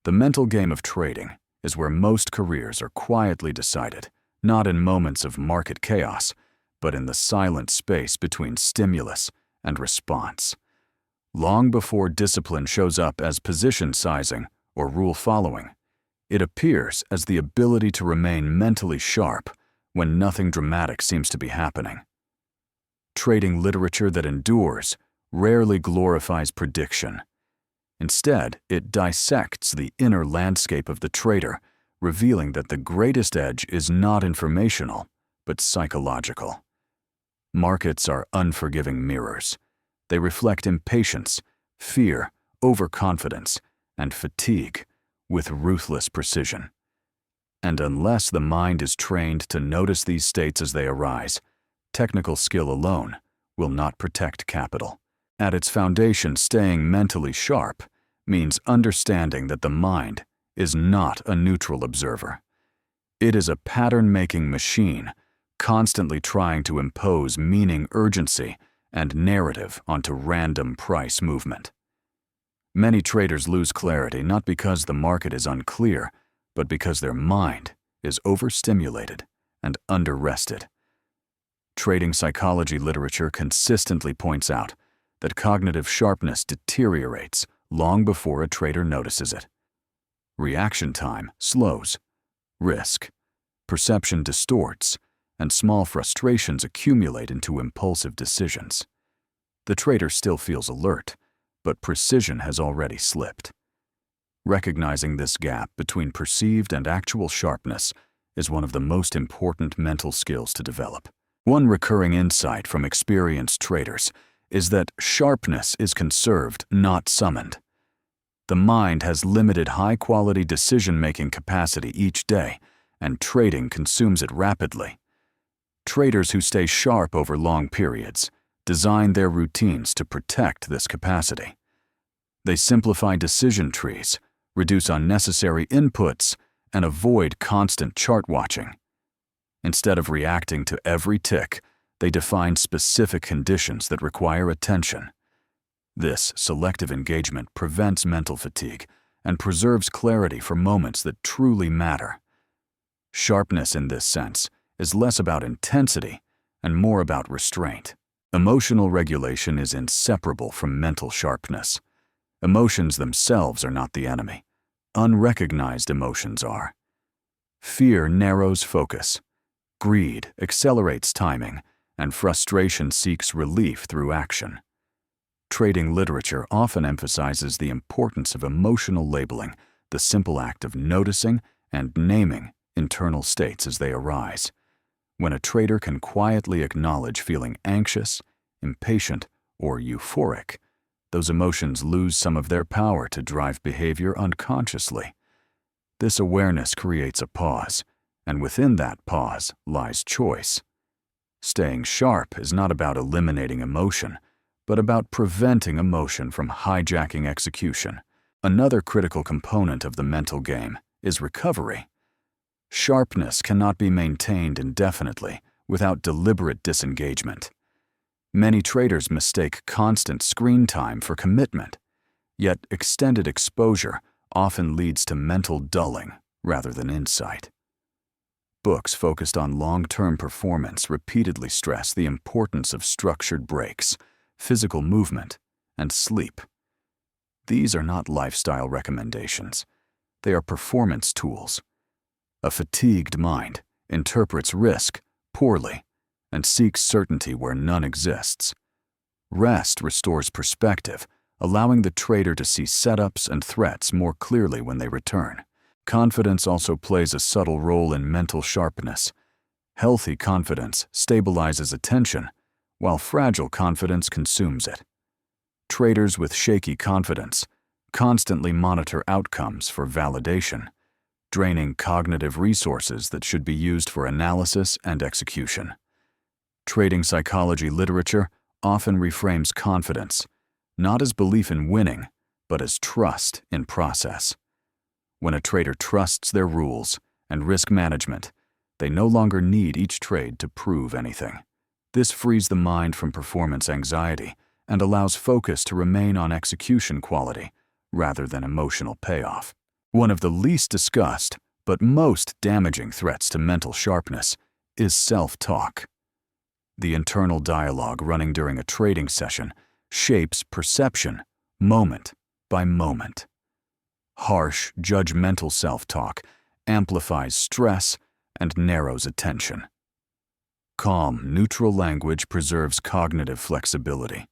The mental game of trading is where most careers are quietly decided, not in moments of market chaos, but in the silent space between stimulus and response. Long before discipline shows up as position sizing or rule following, it appears as the ability to remain mentally sharp when nothing dramatic seems to be happening. Trading literature that endures rarely glorifies prediction. Instead, it dissects the inner landscape of the trader, revealing that the greatest edge is not informational, but psychological. Markets are unforgiving mirrors. They reflect impatience, fear, overconfidence, and fatigue with ruthless precision. And unless the mind is trained to notice these states as they arise, technical skill alone will not protect capital. At its foundation, staying mentally sharp means understanding that the mind is not a neutral observer. It is a pattern-making machine, constantly trying to impose meaning, urgency, and narrative onto random price movement. Many traders lose clarity not because the market is unclear, but because their mind is overstimulated and under-rested. Trading psychology literature consistently points out that cognitive sharpness deteriorates long before a trader notices it. Reaction time slows, risk, perception distorts, and small frustrations accumulate into impulsive decisions. The trader still feels alert, but precision has already slipped. Recognizing this gap between perceived and actual sharpness is one of the most important mental skills to develop. One recurring insight from experienced traders is that sharpness is conserved, not summoned. The mind has limited high-quality decision-making capacity each day, and trading consumes it rapidly. Traders who stay sharp over long periods design their routines to protect this capacity. They simplify decision trees, reduce unnecessary inputs, and avoid constant chart watching. Instead of reacting to every tick, they define specific conditions that require attention. This selective engagement prevents mental fatigue and preserves clarity for moments that truly matter. Sharpness in this sense is less about intensity and more about restraint. Emotional regulation is inseparable from mental sharpness. Emotions themselves are not the enemy. Unrecognized emotions are. Fear narrows focus. Greed accelerates timing, and frustration seeks relief through action. Trading literature often emphasizes the importance of emotional labeling, the simple act of noticing and naming internal states as they arise. When a trader can quietly acknowledge feeling anxious, impatient, or euphoric, those emotions lose some of their power to drive behavior unconsciously. This awareness creates a pause, and within that pause lies choice. Staying sharp is not about eliminating emotion, but about preventing emotion from hijacking execution. Another critical component of the mental game is recovery. Sharpness cannot be maintained indefinitely without deliberate disengagement. Many traders mistake constant screen time for commitment, yet extended exposure often leads to mental dulling rather than insight. Books focused on long-term performance repeatedly stress the importance of structured breaks, physical movement, and sleep. These are not lifestyle recommendations. They are performance tools. A fatigued mind interprets risk poorly and seeks certainty where none exists. Rest restores perspective, allowing the trader to see setups and threats more clearly when they return. Confidence also plays a subtle role in mental sharpness. Healthy confidence stabilizes attention, while fragile confidence consumes it. Traders with shaky confidence constantly monitor outcomes for validation, draining cognitive resources that should be used for analysis and execution. Trading psychology literature often reframes confidence, not as belief in winning, but as trust in process. When a trader trusts their rules and risk management, they no longer need each trade to prove anything. This frees the mind from performance anxiety and allows focus to remain on execution quality rather than emotional payoff. One of the least discussed but most damaging threats to mental sharpness is self-talk. The internal dialogue running during a trading session shapes perception moment by moment. Harsh, judgmental self-talk amplifies stress and narrows attention. Calm, neutral language preserves cognitive flexibility.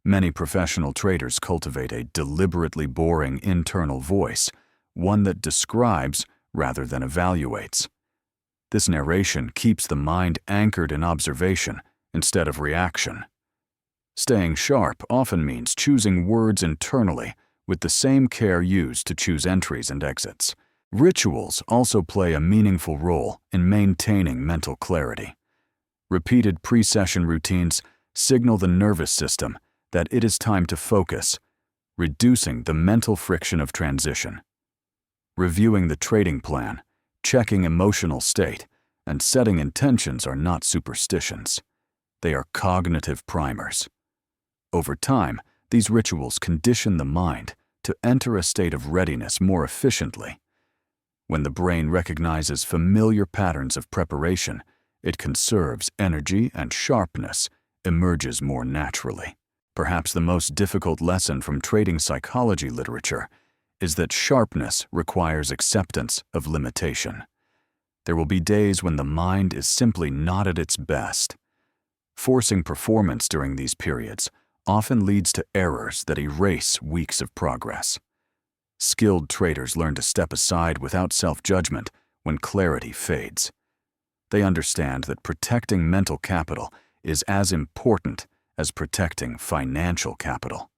Many professional traders cultivate a deliberately boring internal voice, one that describes rather than evaluates. This narration keeps the mind anchored in observation instead of reaction. Staying sharp often means choosing words internally with the same care used to choose entries and exits. Rituals also play a meaningful role in maintaining mental clarity. Repeated pre-session routines signal the nervous system that it is time to focus, reducing the mental friction of transition. Reviewing the trading plan, checking emotional state, and setting intentions are not superstitions. They are cognitive primers. Over time, these rituals condition the mind to enter a state of readiness more efficiently. When the brain recognizes familiar patterns of preparation, it conserves energy and sharpness emerges more naturally. Perhaps the most difficult lesson from trading psychology literature is that sharpness requires acceptance of limitation. There will be days when the mind is simply not at its best. Forcing performance during these periods often leads to errors that erase weeks of progress. Skilled traders learn to step aside without self-judgment when clarity fades. They understand that protecting mental capital is as important as protecting financial capital.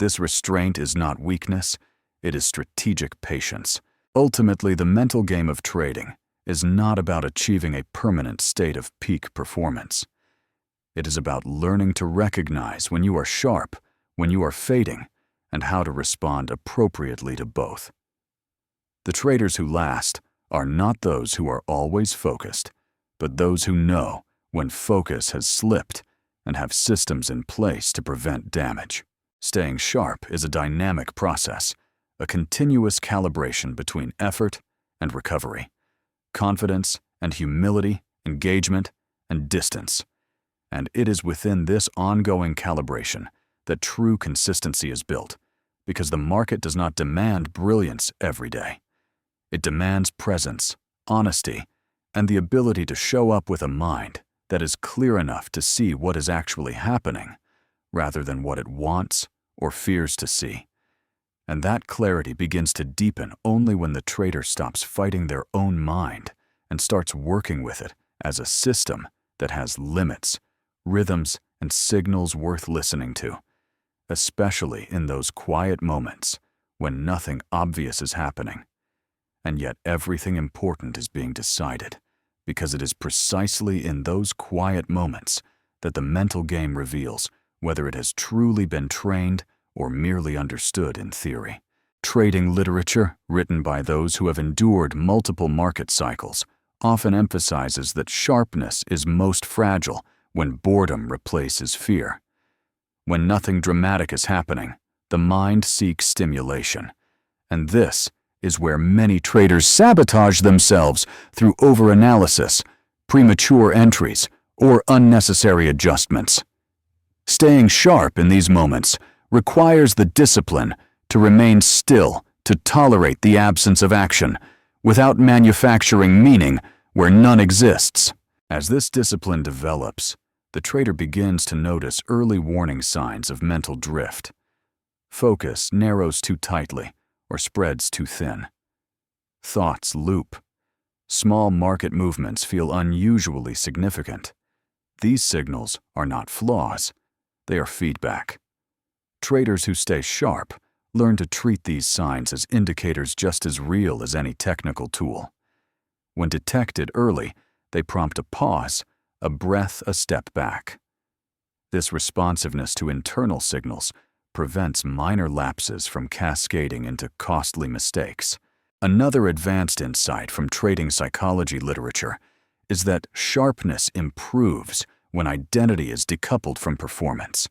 This restraint is not weakness, it is strategic patience. Ultimately, the mental game of trading is not about achieving a permanent state of peak performance. It is about learning to recognize when you are sharp, when you are fading, and how to respond appropriately to both. The traders who last are not those who are always focused, but those who know when focus has slipped and have systems in place to prevent damage. Staying sharp is a dynamic process, a continuous calibration between effort and recovery, confidence and humility, engagement and distance. And it is within this ongoing calibration that true consistency is built, because the market does not demand brilliance every day. It demands presence, honesty, and the ability to show up with a mind that is clear enough to see what is actually happening, rather than what it wants or fears to see. And that clarity begins to deepen only when the trader stops fighting their own mind and starts working with it as a system that has limits, rhythms, and signals worth listening to, especially in those quiet moments when nothing obvious is happening. And yet everything important is being decided, because it is precisely in those quiet moments that the mental game reveals whether it has truly been trained or merely understood in theory. Trading literature, written by those who have endured multiple market cycles, often emphasizes that sharpness is most fragile when boredom replaces fear. When nothing dramatic is happening, the mind seeks stimulation. And this is where many traders sabotage themselves through overanalysis, premature entries, or unnecessary adjustments. Staying sharp in these moments requires the discipline to remain still, to tolerate the absence of action, without manufacturing meaning where none exists. As this discipline develops, the trader begins to notice early warning signs of mental drift. Focus narrows too tightly or spreads too thin. Thoughts loop. Small market movements feel unusually significant. These signals are not flaws, they are feedback. Traders who stay sharp learn to treat these signs as indicators just as real as any technical tool. When detected early, they prompt a pause, a breath, a step back. This responsiveness to internal signals prevents minor lapses from cascading into costly mistakes. Another advanced insight from trading psychology literature is that sharpness improves when identity is decoupled from performance.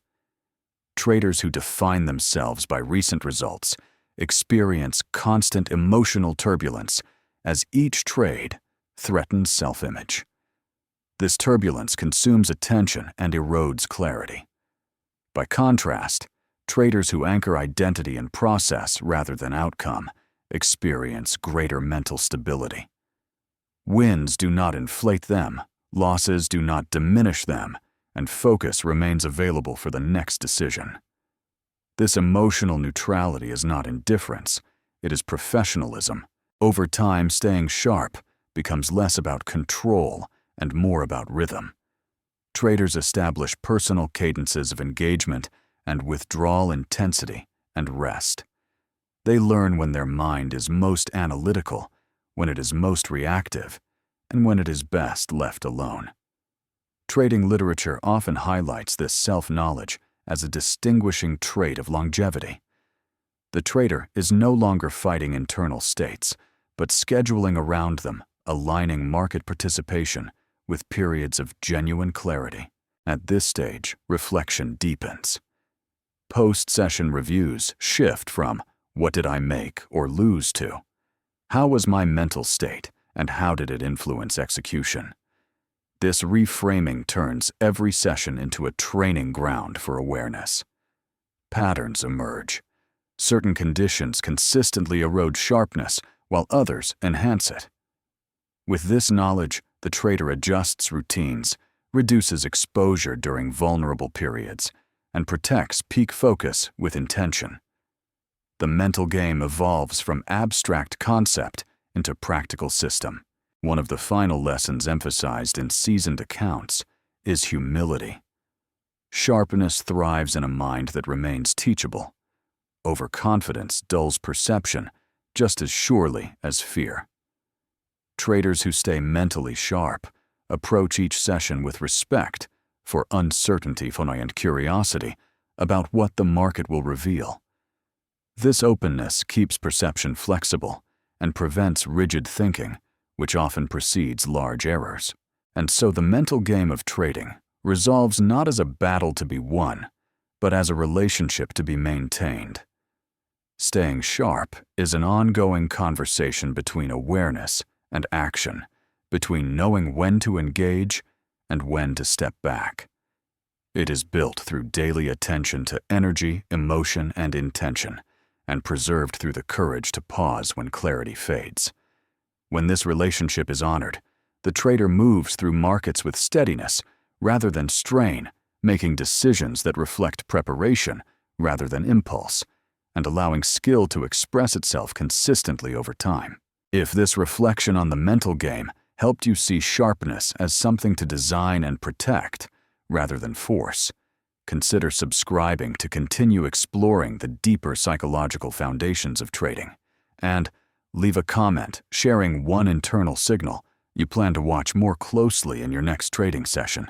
Traders who define themselves by recent results experience constant emotional turbulence as each trade threatens self-image. This turbulence consumes attention and erodes clarity. By contrast, traders who anchor identity in process rather than outcome experience greater mental stability. Wins do not inflate them, losses do not diminish them, and focus remains available for the next decision. This emotional neutrality is not indifference, it is professionalism. Over time, staying sharp becomes less about control and more about rhythm. Traders establish personal cadences of engagement and withdrawal intensity and rest. They learn when their mind is most analytical, when it is most reactive, and when it is best left alone. Trading literature often highlights this self-knowledge as a distinguishing trait of longevity. The trader is no longer fighting internal states, but scheduling around them, aligning market participation with periods of genuine clarity. At this stage, reflection deepens. Post-session reviews shift from "what did I make or lose" to "how was my mental state and how did it influence execution?" This reframing turns every session into a training ground for awareness. Patterns emerge. Certain conditions consistently erode sharpness, while others enhance it. With this knowledge, the trader adjusts routines, reduces exposure during vulnerable periods, and protects peak focus with intention. The mental game evolves from abstract concept into practical system. One of the final lessons emphasized in seasoned accounts is humility. Sharpness thrives in a mind that remains teachable. Overconfidence dulls perception just as surely as fear. Traders who stay mentally sharp approach each session with respect for uncertainty and curiosity about what the market will reveal. This openness keeps perception flexible and prevents rigid thinking, which often precedes large errors. And so the mental game of trading resolves not as a battle to be won, but as a relationship to be maintained. Staying sharp is an ongoing conversation between awareness and action, between knowing when to engage and when to step back. It is built through daily attention to energy, emotion, and intention, and preserved through the courage to pause when clarity fades. When this relationship is honored, the trader moves through markets with steadiness rather than strain, making decisions that reflect preparation rather than impulse, and allowing skill to express itself consistently over time. If this reflection on the mental game helped you see sharpness as something to design and protect rather than force, consider subscribing to continue exploring the deeper psychological foundations of trading. And leave a comment sharing one internal signal you plan to watch more closely in your next trading session.